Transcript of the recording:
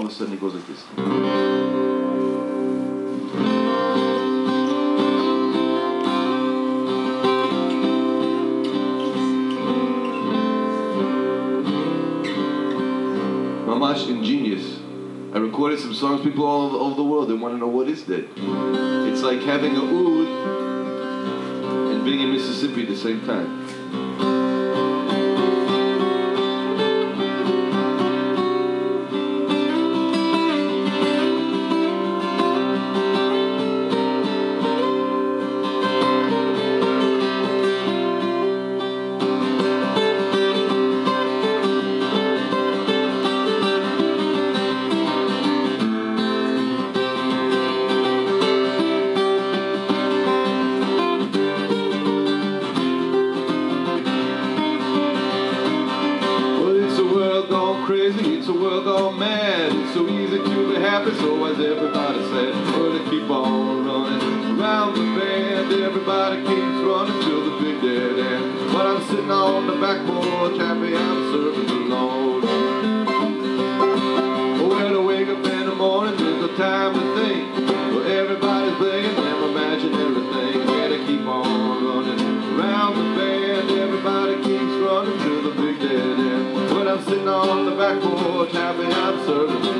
of a sudden it goes like this. Mamash ingenious. I recorded some songs, people all over the world, they want to know what is that. It's like having a oud and being in Mississippi at the same time. Crazy, it's a world gone mad. It's so easy to be happy, so as everybody said, well, they keep on running around the bend. Everybody keeps running till the big dead end. But I'm sitting on the back porch, happy I'm serving the Lord. Oh, when I wake up in the morning, there's no time to think. Well, everybody's playing them imaginary things. Yeah, they keep on running around the bend. Everybody keeps running till the big dead end. I'm sitting on the back porch, happy I'm serving.